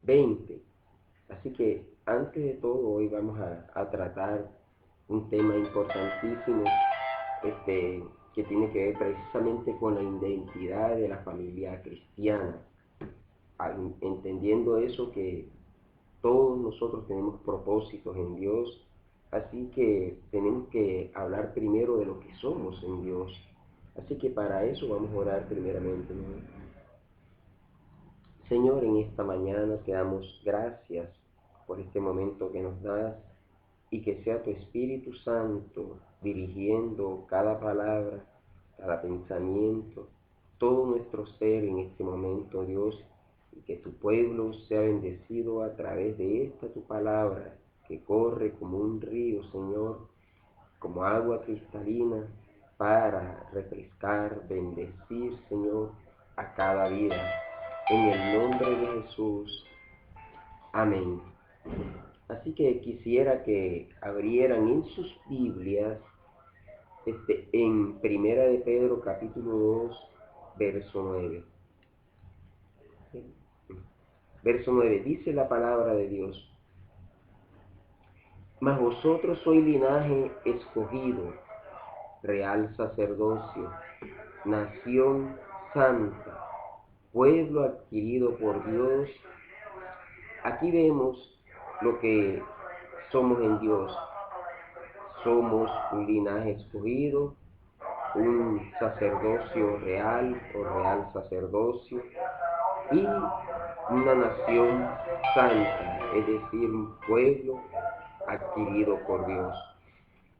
20. Así que antes de todo hoy vamos a tratar un tema importantísimo que tiene que ver precisamente con la identidad de la familia cristiana, entendiendo eso que todos nosotros tenemos propósitos en Dios, así que tenemos que hablar primero de lo que somos en Dios. Así que para eso vamos a orar primeramente, ¿no? Señor, en esta mañana te damos gracias por este momento que nos das y que sea tu Espíritu Santo dirigiendo cada palabra, cada pensamiento, todo nuestro ser en este momento, Dios, y que tu pueblo sea bendecido a través de esta tu palabra que corre como un río, Señor, como agua cristalina para refrescar, bendecir, Señor, a cada vida. En el nombre de Jesús. Amén. Así que quisiera que abrieran en sus Biblias en Primera de Pedro capítulo 2, verso 9. Verso 9, dice la palabra de Dios: mas vosotros sois linaje escogido, real sacerdocio, nación santa, pueblo adquirido por Dios. Aquí vemos lo que somos en Dios. Somos un linaje escogido, un sacerdocio real o real sacerdocio y una nación santa, es decir, un pueblo adquirido por Dios.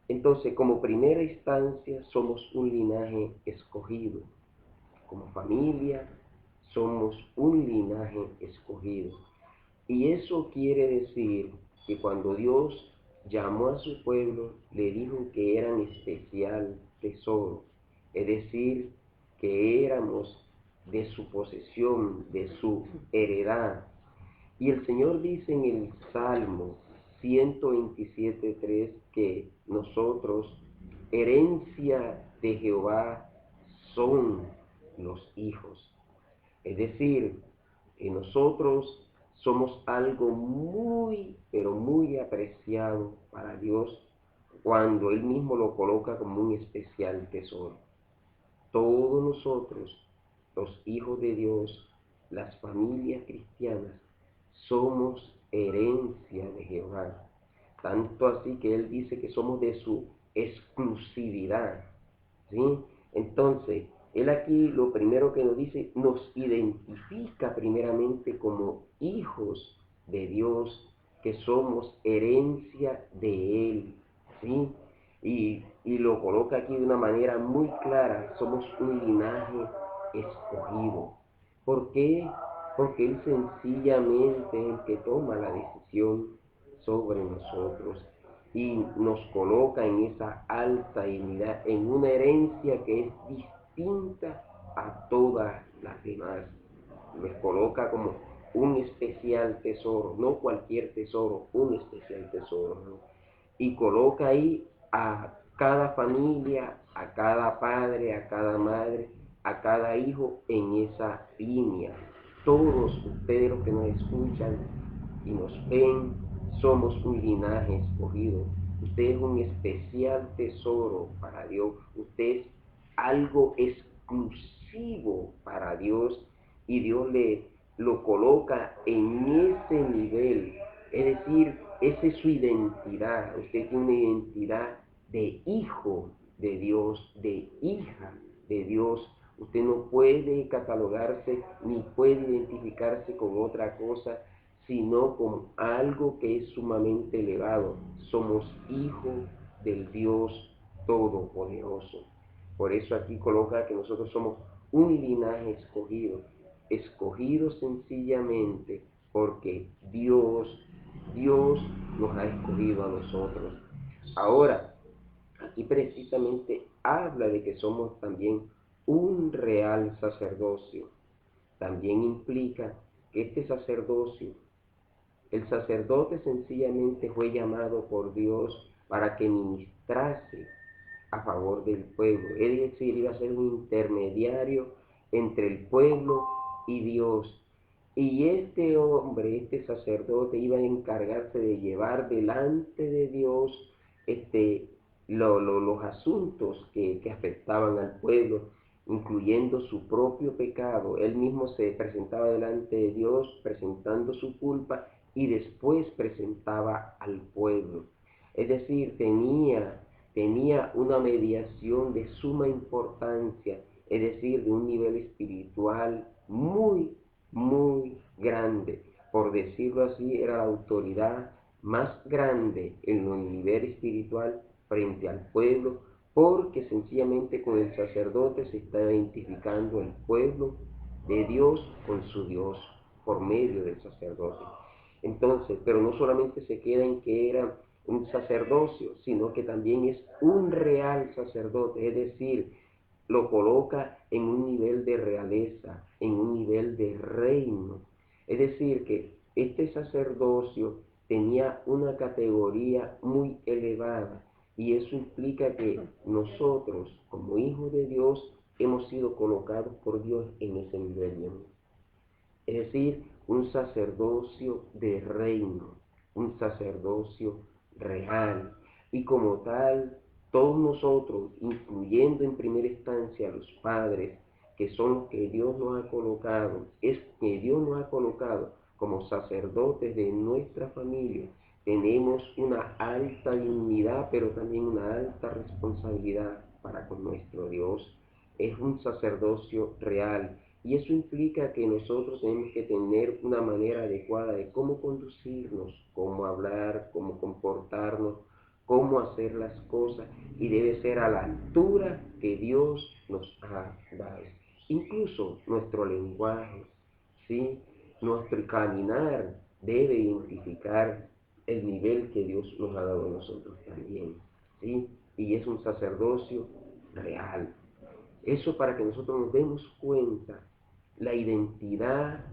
Entonces, como primera instancia, somos un linaje escogido. Como familia, somos un linaje escogido. Y eso quiere decir que cuando Dios llamó a su pueblo, le dijo que eran especial tesoro, es decir, que éramos de su posesión, de su heredad. Y el Señor dice en el Salmo 127:3 que nosotros, herencia de Jehová, son los hijos. Es decir, que nosotros somos algo muy, pero muy apreciado para Dios cuando Él mismo lo coloca como un especial tesoro. Todos nosotros, los hijos de Dios, las familias cristianas, somos herencia de Jehová. Tanto así que Él dice que somos de su exclusividad, ¿sí? Entonces, Él aquí lo primero que nos dice, nos identifica primeramente como hijos de Dios, que somos herencia de Él, ¿sí? Y lo coloca aquí de una manera muy clara, somos un linaje escogido. ¿Por qué? Porque Él sencillamente es el que toma la decisión sobre nosotros y nos coloca en esa alta dignidad, en una herencia que es distinta a todas las demás. Nos coloca como un especial tesoro, no cualquier tesoro, un especial tesoro, ¿no? Y coloca ahí a cada familia, a cada padre, a cada madre, a cada hijo en esa línea. Todos ustedes los que nos escuchan y nos ven, somos un linaje escogido. Usted es un especial tesoro para Dios. Usted es algo exclusivo para Dios y Dios le lo coloca en ese nivel. Es decir, esa es su identidad. Usted tiene una identidad de hijo de Dios, de hija de Dios. Usted no puede catalogarse ni puede identificarse con otra cosa, sino con algo que es sumamente elevado. Somos hijos del Dios Todopoderoso. Por eso aquí coloca que nosotros somos un linaje escogido, escogido sencillamente porque Dios nos ha escogido a nosotros. Ahora, aquí precisamente habla de que somos también un real sacerdocio. También implica que este sacerdocio, el sacerdote sencillamente fue llamado por Dios para que ministrase a favor del pueblo. Es decir, iba a ser un intermediario entre el pueblo y Dios. Y este hombre, este sacerdote, iba a encargarse de llevar delante de Dios este, los asuntos que afectaban al pueblo, incluyendo su propio pecado. Él mismo se presentaba delante de Dios presentando su culpa y después presentaba al pueblo. Es decir, tenía una mediación de suma importancia, es decir, de un nivel espiritual muy grande. Por decirlo así, era la autoridad más grande en el nivel espiritual frente al pueblo, porque sencillamente con el sacerdote se está identificando el pueblo de Dios con su Dios por medio del sacerdote. Entonces, pero no solamente se queda en que era un sacerdocio, sino que también es un real sacerdote, es decir, lo coloca en un nivel de realeza, en un nivel de reino. Es decir, que este sacerdocio tenía una categoría muy elevada y eso implica que nosotros, como hijos de Dios, hemos sido colocados por Dios en ese nivel, mi amor. Es decir, un sacerdocio de reino, un sacerdocio real. Y como tal, todos nosotros, incluyendo en primera instancia a los padres, que son los que Dios nos ha colocado, es que Dios nos ha colocado como sacerdotes de nuestra familia, tenemos una alta dignidad, pero también una alta responsabilidad para con nuestro Dios. Es un sacerdocio real. Y eso implica que nosotros tenemos que tener una manera adecuada de cómo conducirnos, cómo hablar, cómo comportarnos, cómo hacer las cosas, y debe ser a la altura que Dios nos ha dado. Incluso nuestro lenguaje, ¿sí? Nuestro caminar debe identificar el nivel que Dios nos ha dado a nosotros también, ¿sí? Y es un sacerdocio real. Eso para que nosotros nos demos cuenta la identidad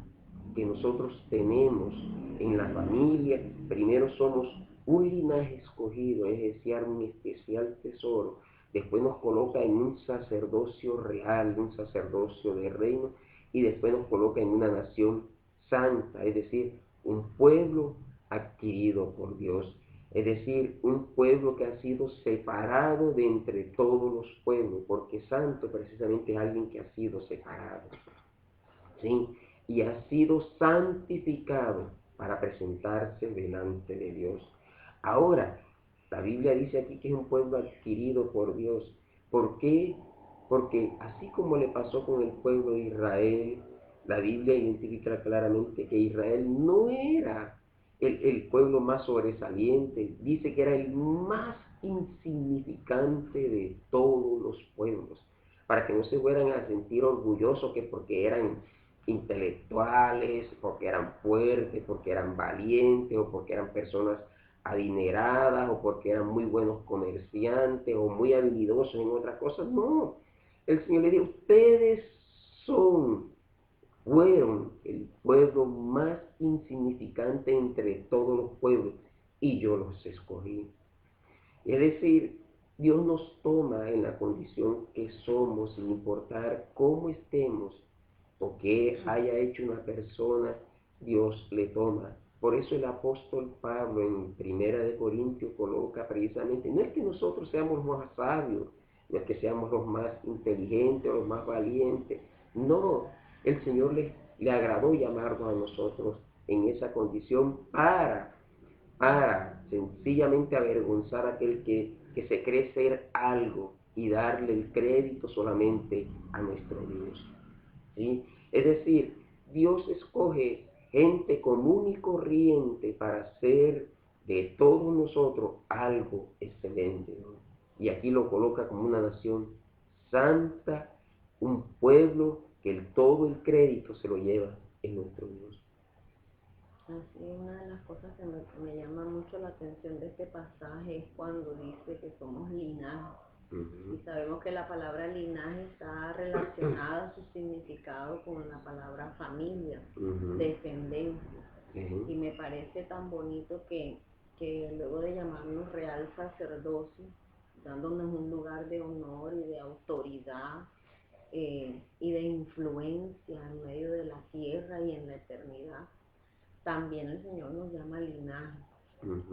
que nosotros tenemos en la familia. Primero somos un linaje escogido, es decir, un especial tesoro. Después nos coloca en un sacerdocio real, un sacerdocio de reino, y después nos coloca en una nación santa, es decir, un pueblo adquirido por Dios. Es decir, un pueblo que ha sido separado de entre todos los pueblos, porque santo precisamente es alguien que ha sido separado, ¿sí? Y ha sido santificado para presentarse delante de Dios. Ahora, la Biblia dice aquí que es un pueblo adquirido por Dios. ¿Por qué? Porque así como le pasó con el pueblo de Israel, la Biblia identifica claramente que Israel no era el pueblo más sobresaliente, dice que era el más insignificante de todos los pueblos, para que no se fueran a sentir orgullosos que porque eran intelectuales, porque eran fuertes, porque eran valientes, o porque eran personas adineradas, o porque eran muy buenos comerciantes, o muy habilidosos en otras cosas. No, el Señor le dijo, ustedes fueron el pueblo más insignificante entre todos los pueblos, y yo los escogí. Es decir, Dios nos toma en la condición que somos, sin importar cómo estemos o qué haya hecho una persona, Dios le toma. Por eso el apóstol Pablo en Primera de Corintios coloca precisamente, no es que nosotros seamos los más sabios, no es que seamos los más inteligentes o los más valientes, no, el Señor le agradó llamarnos a nosotros en esa condición para sencillamente avergonzar a aquel que se cree ser algo y darle el crédito solamente a nuestro Dios, ¿sí? Es decir, Dios escoge gente común y corriente para hacer de todos nosotros algo excelente, ¿no? Y aquí lo coloca como una nación santa, un pueblo que todo el crédito se lo lleva en nuestro Dios. Así, una de las cosas que me llama mucho la atención de este pasaje es cuando dice que somos linaje. Y sabemos que la palabra linaje está relacionada, su significado, con la palabra familia, descendencia. Y me parece tan bonito que luego de llamarnos real sacerdocio, dándonos un lugar de honor y de autoridad, y de influencia en medio de la tierra y en la eternidad. También el Señor nos llama linaje.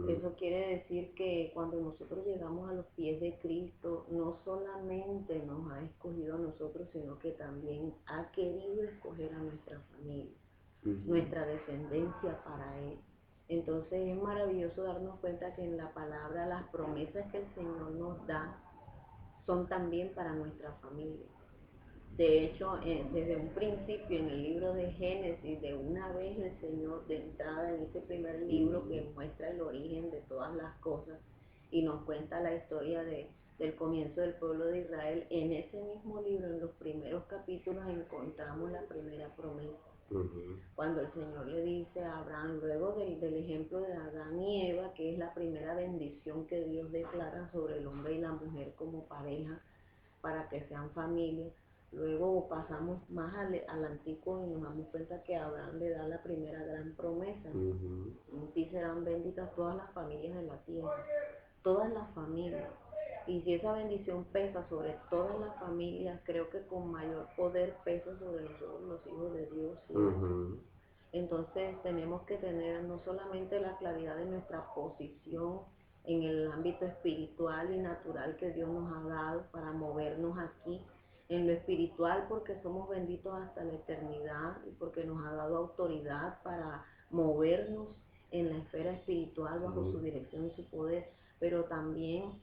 Eso quiere decir que cuando nosotros llegamos a los pies de Cristo, no solamente nos ha escogido a nosotros, sino que también ha querido escoger a nuestra familia, nuestra descendencia para Él. Entonces es maravilloso darnos cuenta que en la palabra las promesas que el Señor nos da son también para nuestra familia. De hecho, desde un principio en el libro de Génesis, de una vez el Señor de entrada en ese primer libro que muestra el origen de todas las cosas y nos cuenta la historia del comienzo del pueblo de Israel, en ese mismo libro, en los primeros capítulos, encontramos la primera promesa. Cuando el Señor le dice a Abraham, luego del ejemplo de Adán y Eva, que es la primera bendición que Dios declara sobre el hombre y la mujer como pareja, para que sean familia. Luego pasamos más al antiguo y nos damos cuenta que Abraham le da la primera gran promesa. Y serán benditas todas las familias de la tierra, todas las familias. Y si esa bendición pesa sobre todas las familias, creo que con mayor poder pesa sobre nosotros los hijos de Dios. Entonces tenemos que tener no solamente la claridad de nuestra posición en el ámbito espiritual y natural que Dios nos ha dado para movernos aquí, en lo espiritual porque somos benditos hasta la eternidad y porque nos ha dado autoridad para movernos en la esfera espiritual bajo su dirección y su poder, pero también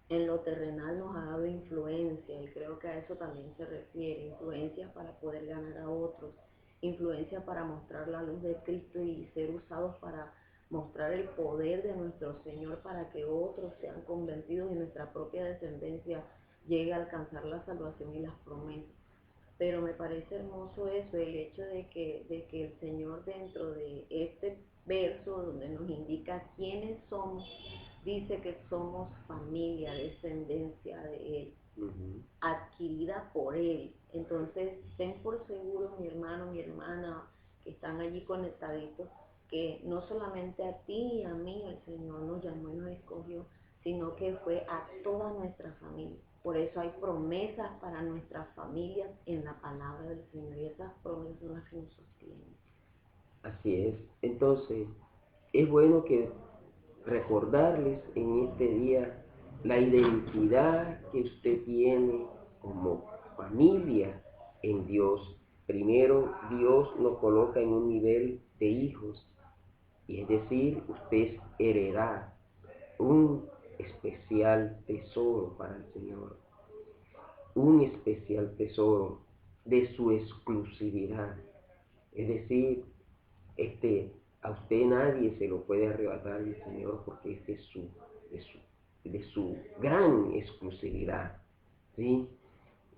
en lo terrenal nos ha dado influencia, y creo que a eso también se refiere, influencia para poder ganar a otros, influencia para mostrar la luz de Cristo y ser usados para mostrar el poder de nuestro Señor para que otros sean convencidos y nuestra propia descendencia llegue a alcanzar la salvación y las promesas. Pero me parece hermoso eso, el hecho de que el Señor dentro de este verso donde nos indica quiénes somos, dice que somos familia, descendencia de Él, adquirida por Él. Entonces, ten por seguro, mi hermano, mi hermana, que están allí conectaditos, que no solamente a ti y a mí el Señor nos llamó y nos escogió, sino que fue a toda nuestra familia. Por eso hay promesas para nuestras familias en la palabra del Señor, y esas promesas son las que nos sostienen. Así es. Entonces, es bueno que recordarles en este día la identidad que usted tiene como familia en Dios. Primero, Dios nos coloca en un nivel de hijos, y es decir, usted heredará un especial tesoro para el Señor, un especial tesoro de su exclusividad. Es decir, a usted nadie se lo puede arrebatar el Señor, porque es de su gran exclusividad, ¿sí?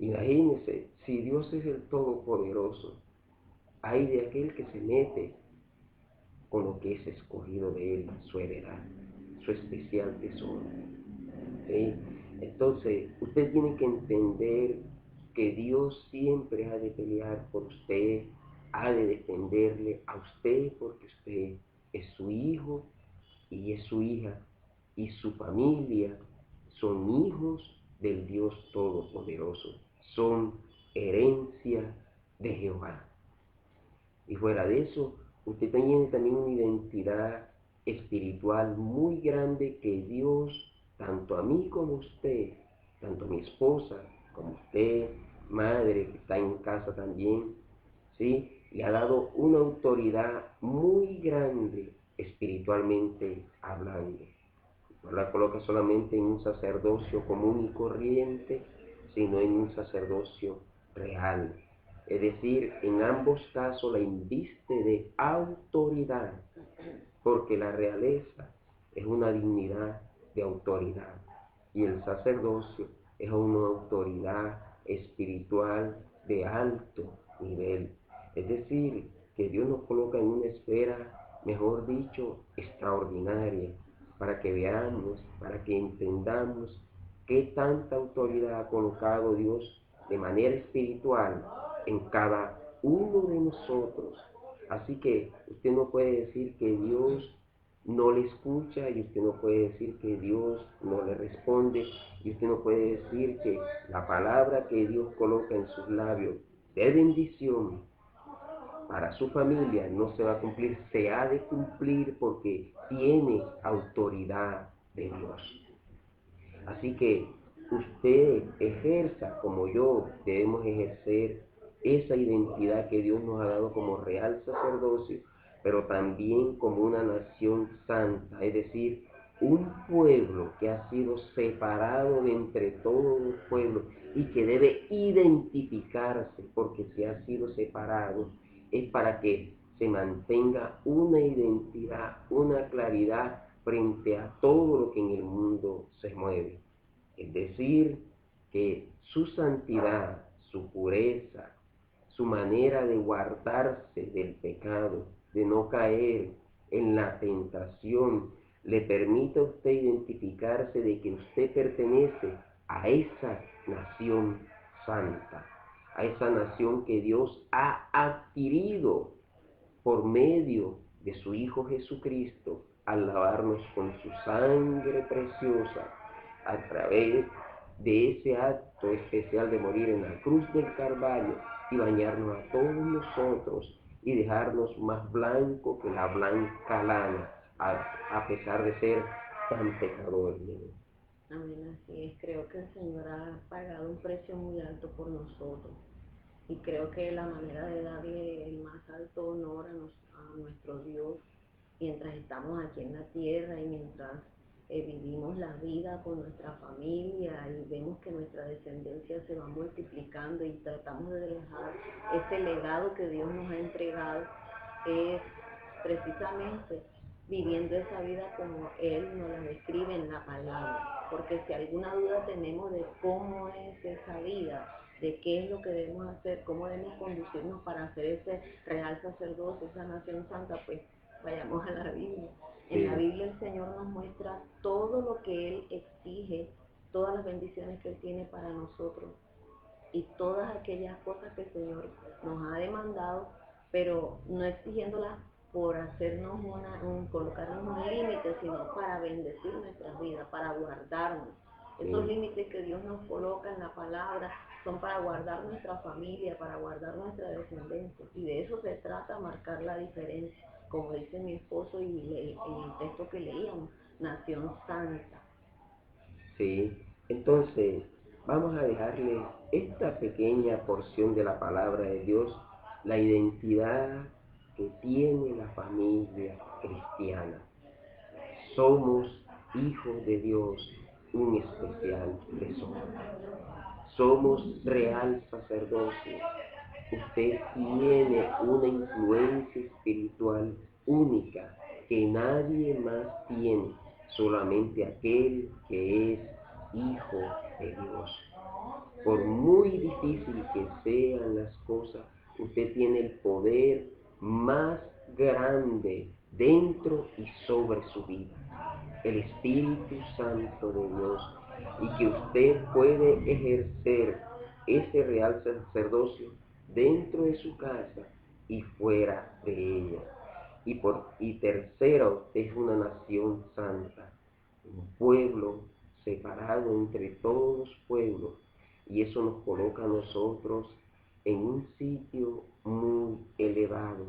Imagínense, si Dios es el Todopoderoso, hay de aquel que se mete con lo que es escogido de Él, su heredad, su especial tesoro, ¿sí? Entonces, usted tiene que entender que Dios siempre ha de pelear por usted, ha de defenderle a usted, porque usted es su hijo y es su hija, y su familia son hijos del Dios Todopoderoso, son herencia de Jehová. Y fuera de eso, usted tiene también una identidad espiritual muy grande que Dios, tanto a mí como a usted, tanto a mi esposa como a usted, madre que está en casa también, ¿sí? Le ha dado una autoridad muy grande espiritualmente hablando. No la coloca solamente en un sacerdocio común y corriente, sino en un sacerdocio real. Es decir, en ambos casos la inviste de autoridad, porque la realeza es una dignidad de autoridad y el sacerdocio es una autoridad espiritual de alto nivel. Es decir, que Dios nos coloca en una esfera, mejor dicho, extraordinaria, para que veamos, para que entendamos qué tanta autoridad ha colocado Dios de manera espiritual en cada uno de nosotros. Así que usted no puede decir que Dios no le escucha y usted no puede decir que Dios no le responde y usted no puede decir que la palabra que Dios coloca en sus labios de bendición para su familia no se va a cumplir, se ha de cumplir porque tiene autoridad de Dios. Así que usted ejerza como yo, debemos ejercer esa identidad que Dios nos ha dado como real sacerdocio, pero también como una nación santa, es decir, un pueblo que ha sido separado de entre todos los pueblos y que debe identificarse porque se ha sido separado, es para que se mantenga una identidad, una claridad frente a todo lo que en el mundo se mueve. Es decir, que su santidad, su pureza, su manera de guardarse del pecado, de no caer en la tentación, le permite a usted identificarse de que usted pertenece a esa nación santa, a esa nación que Dios ha adquirido por medio de su Hijo Jesucristo, al lavarnos con su sangre preciosa, a través de ese acto especial de morir en la cruz del Calvario y bañarnos a todos nosotros y dejarnos más blanco que la blanca lana, a pesar de ser tan pecadores. Amén, así es. Creo que el Señor ha pagado un precio muy alto por nosotros. Y creo que la manera de darle el más alto honor a nuestro Dios mientras estamos aquí en la tierra y mientras vivimos la vida con nuestra familia y vemos que nuestra descendencia se va multiplicando y tratamos de dejar ese legado que Dios nos ha entregado, es precisamente viviendo esa vida como Él nos la describe en la palabra. Porque si alguna duda tenemos de cómo es esa vida, de qué es lo que debemos hacer, cómo debemos conducirnos para hacer ese real sacerdocio, esa nación santa, pues vayamos a la Biblia. En la Biblia el Señor nos muestra todo lo que Él exige, todas las bendiciones que Él tiene para nosotros y todas aquellas cosas que el Señor nos ha demandado, pero no exigiéndolas por hacernos colocarnos un límite, sino para bendecir nuestras vidas, para guardarnos. Esos límites que Dios nos coloca en la palabra son para guardar nuestra familia, para guardar nuestra descendencia. Y de eso se trata, marcar la diferencia, como dice mi esposo y en el texto que leíamos, nación santa. Sí, entonces vamos a dejarle esta pequeña porción de la palabra de Dios, la identidad que tiene la familia cristiana. Somos hijos de Dios, un especial tesoro. Somos real sacerdocio. Usted tiene una influencia espiritual única que nadie más tiene, solamente aquel que es hijo de Dios. Por muy difícil que sean las cosas, usted tiene el poder más grande dentro y sobre su vida, el Espíritu Santo de Dios, y que usted puede ejercer ese real sacerdocio dentro de su casa y fuera de ella. Y tercero, es una nación santa, un pueblo separado entre todos los pueblos, y eso nos coloca a nosotros en un sitio muy elevado.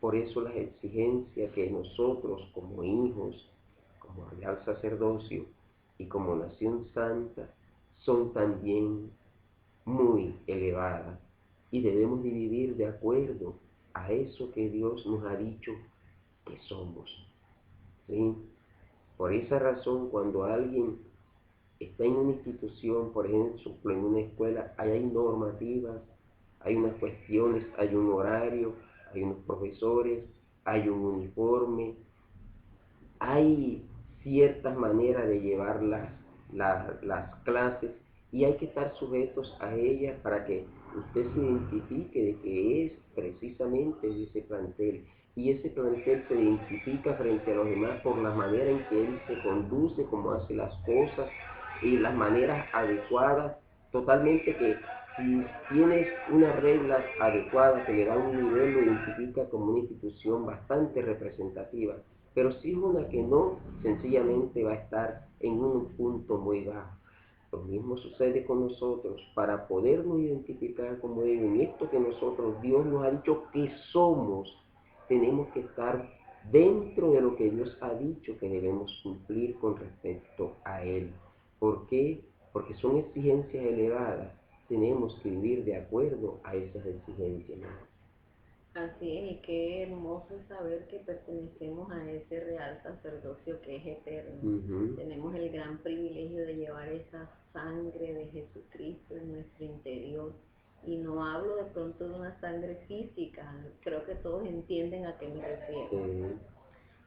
Por eso las exigencias que nosotros como hijos, como real sacerdocio y como nación santa son también muy elevadas, y debemos de vivir de acuerdo a eso que Dios nos ha dicho que somos. ¿Sí? Por esa razón, cuando alguien está en una institución, por ejemplo, en una escuela, hay normativas, hay unas cuestiones, hay un horario, hay unos profesores, hay un uniforme, hay ciertas maneras de llevar las clases, y hay que estar sujetos a ellas para que usted se identifique de que es precisamente de ese plantel. Y ese plantel se identifica frente a los demás por la manera en que él se conduce, cómo hace las cosas y las maneras adecuadas, totalmente, que si tienes unas reglas adecuadas que le dan un nivel, lo identifica como una institución bastante representativa. Pero si es una que no, sencillamente va a estar en un punto muy bajo. Lo mismo sucede con nosotros. Para podernos identificar como Él, en esto que nosotros, Dios nos ha dicho que somos, tenemos que estar dentro de lo que Dios ha dicho que debemos cumplir con respecto a Él. ¿Por qué? Porque son exigencias elevadas. Tenemos que vivir de acuerdo a esas exigencias, ¿no? Así es, y qué hermoso es saber que pertenecemos a ese real sacerdocio que es eterno. Tenemos el gran privilegio de llevar esa sangre de Jesucristo en nuestro interior. Y no hablo de pronto de una sangre física, creo que todos entienden a qué me refiero.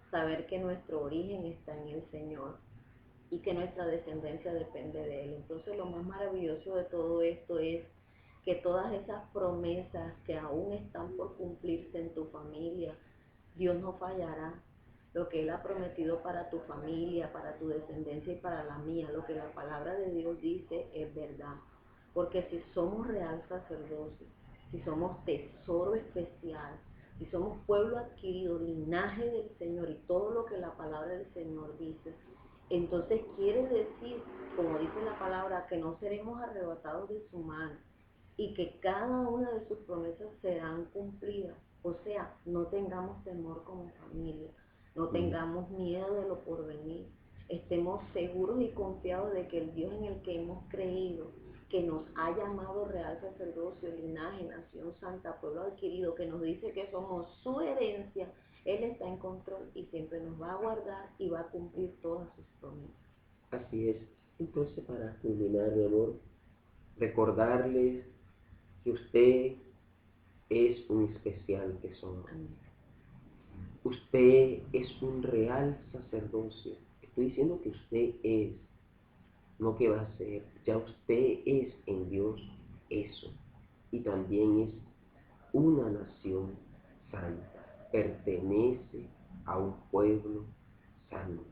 Saber que nuestro origen está en el Señor y que nuestra descendencia depende de Él. Entonces lo más maravilloso de todo esto es que todas esas promesas que aún están por cumplirse en tu familia, Dios no fallará. Lo que Él ha prometido para tu familia, para tu descendencia y para la mía, lo que la palabra de Dios dice es verdad. Porque si somos real sacerdocio, si somos tesoro especial, si somos pueblo adquirido, linaje del Señor y todo lo que la palabra del Señor dice, entonces quiere decir, como dice la palabra, que no seremos arrebatados de su mano y que cada una de sus promesas serán cumplidas. O sea, no tengamos temor como familia, no tengamos miedo de lo porvenir, estemos seguros y confiados de que el Dios en el que hemos creído, que nos ha llamado real sacerdocio, linaje, nación santa, pueblo adquirido, que nos dice que somos su herencia, Él está en control y siempre nos va a guardar y va a cumplir todas sus promesas. Así es. Entonces, para culminar, mi amor, recordarles que usted es un especial tesoro. Usted es un real sacerdocio. Estoy diciendo que usted es, no que va a ser. Ya usted es en Dios eso. Y también es una nación santa. Pertenece a un pueblo santo.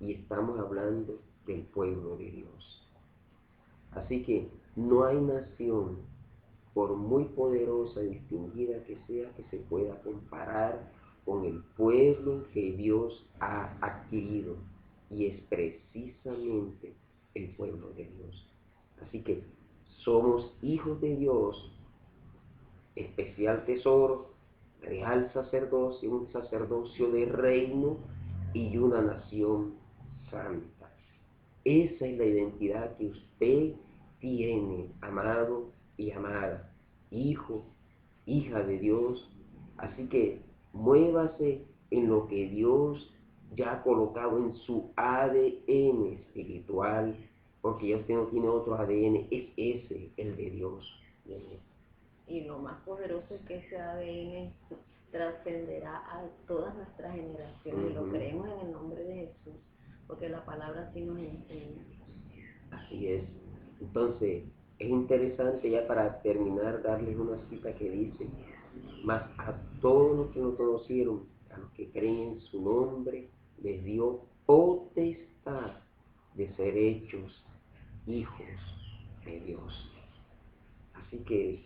Y estamos hablando del pueblo de Dios. Así que no hay nación, por muy poderosa y distinguida que sea, que se pueda comparar con el pueblo que Dios ha adquirido, y es precisamente el pueblo de Dios. Así que somos hijos de Dios, especial tesoro, real sacerdocio, un sacerdocio de reino y una nación santa. Esa es la identidad que usted tiene, amado y amada, hijo, hija de Dios. Así que muévase en lo que Dios ya ha colocado en su ADN espiritual, porque ya usted no tiene otro ADN, es ese, el de Dios. Y lo más poderoso es que ese ADN trascenderá a todas nuestras generaciones. Lo creemos en el nombre de Jesús, porque la palabra sí nos enseña. Así es. Entonces, es interesante ya para terminar darles una cita que dice: mas a todos los que lo conocieron, a los que creen en su nombre, les dio potestad de ser hechos hijos de Dios. Así que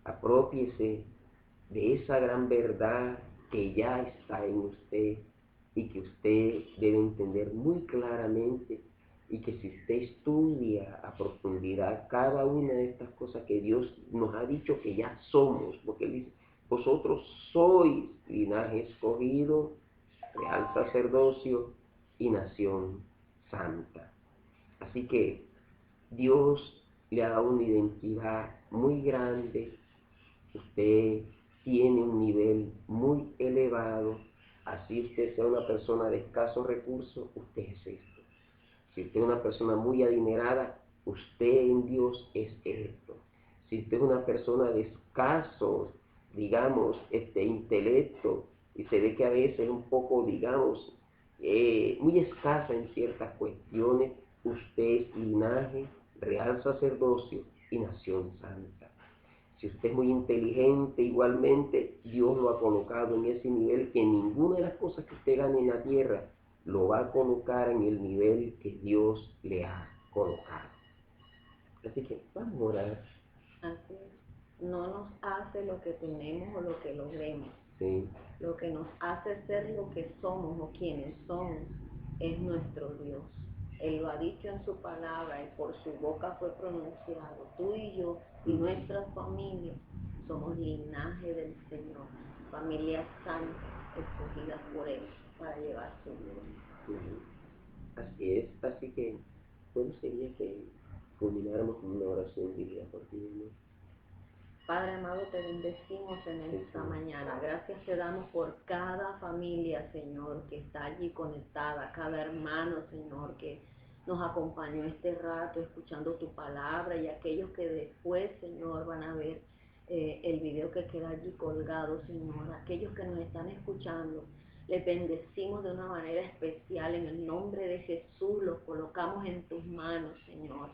aprópiese de esa gran verdad que ya está en usted y que usted debe entender muy claramente, y que si usted estudia a profundidad cada una de estas cosas que Dios nos ha dicho que ya somos, porque Él dice: vosotros sois linaje escogido, real sacerdocio y nación santa. Así que Dios le ha dado una identidad muy grande. Usted tiene un nivel muy elevado. Así usted sea una persona de escasos recursos, usted es esto. Si usted es una persona muy adinerada, usted en Dios es esto. Si usted es una persona de escaso, digamos, intelecto, y se ve que a veces es un poco, digamos, muy escasa en ciertas cuestiones, usted es linaje, real sacerdocio y nación santa. Si usted es muy inteligente, igualmente Dios lo ha colocado en ese nivel, que ninguna de las cosas que usted gane en la tierra lo va a colocar en el nivel que Dios le ha colocado. Así que vamos a orar. Así es. No nos hace lo que tenemos o lo que logremos, Sí. Lo que nos hace ser lo que somos o quienes somos es nuestro Dios. Él lo ha dicho en su palabra y por su boca fue pronunciado. Tú y yo y nuestras familias somos linaje del Señor, familias santas, escogidas por Él para llevar su gloria. Así es, así que, bueno, sería que culmináramos con una oración dirigida por ti, ¿no? Padre amado, te bendecimos en esta mañana. Gracias te damos por cada familia, Señor, que está allí conectada, cada hermano, Señor, que nos acompañó este rato escuchando tu palabra, y aquellos que después, Señor, van a ver el video que queda allí colgado, Señor. Aquellos que nos están escuchando, les bendecimos de una manera especial en el nombre de Jesús. Los colocamos en tus manos, Señor.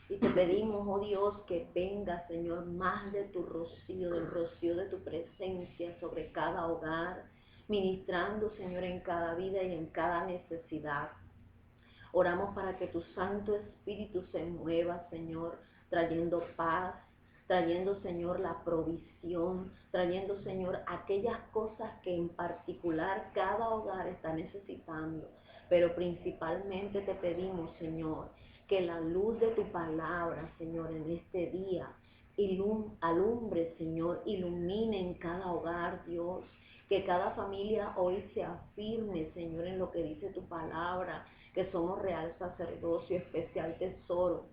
Y te pedimos, oh Dios, que venga, Señor, más de tu rocío, del rocío de tu presencia sobre cada hogar, ministrando, Señor, en cada vida y en cada necesidad. Oramos para que tu Santo Espíritu se mueva, Señor, trayendo paz, trayendo, Señor, la provisión, trayendo, Señor, aquellas cosas que en particular cada hogar está necesitando. Pero principalmente te pedimos, Señor, que la luz de tu palabra, Señor, en este día, alumbre, Señor, ilumine en cada hogar, Dios. Que cada familia hoy se afirme, Señor, en lo que dice tu palabra, que somos real sacerdocio, especial tesoro.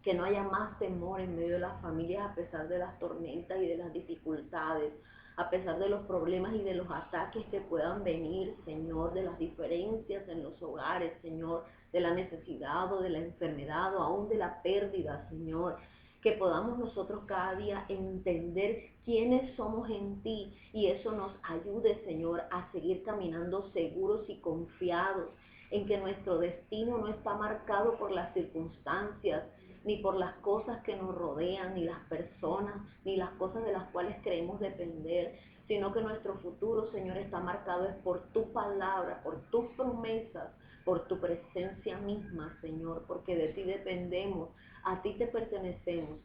Que no haya más temor en medio de las familias a pesar de las tormentas y de las dificultades, a pesar de los problemas y de los ataques que puedan venir, Señor, de las diferencias en los hogares, Señor, de la necesidad o de la enfermedad o aún de la pérdida, Señor. Que podamos nosotros cada día entender quiénes somos en ti, y eso nos ayude, Señor, a seguir caminando seguros y confiados en que nuestro destino no está marcado por las circunstancias, ni por las cosas que nos rodean, ni las personas, ni las cosas de las cuales creemos depender, sino que nuestro futuro, Señor, está marcado es por tu palabra, por tus promesas, por tu presencia misma, Señor, porque de ti dependemos, a ti te pertenecemos.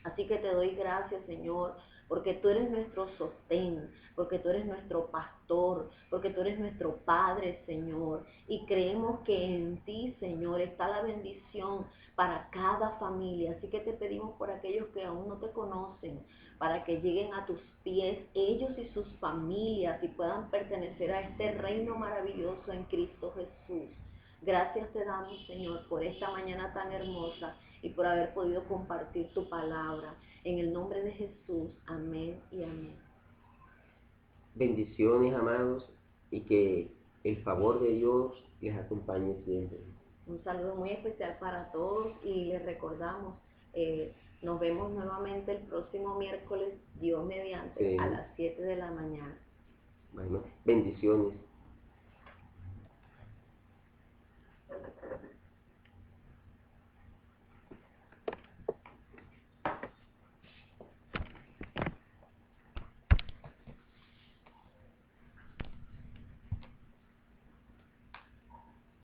Así que te doy gracias, Señor, porque tú eres nuestro sostén, porque tú eres nuestro pastor, porque tú eres nuestro Padre, Señor. Y creemos que en ti, Señor, está la bendición para cada familia. Así que te pedimos por aquellos que aún no te conocen, para que lleguen a tus pies, ellos y sus familias, y puedan pertenecer a este reino maravilloso en Cristo Jesús. Gracias te damos, Señor, por esta mañana tan hermosa y por haber podido compartir tu palabra. En el nombre de Jesús, amén y amén. Bendiciones, amados, y que el favor de Dios les acompañe siempre. Un saludo muy especial para todos y les recordamos, nos vemos nuevamente el próximo miércoles, Dios mediante, a las 7 de la mañana. Bueno, bendiciones.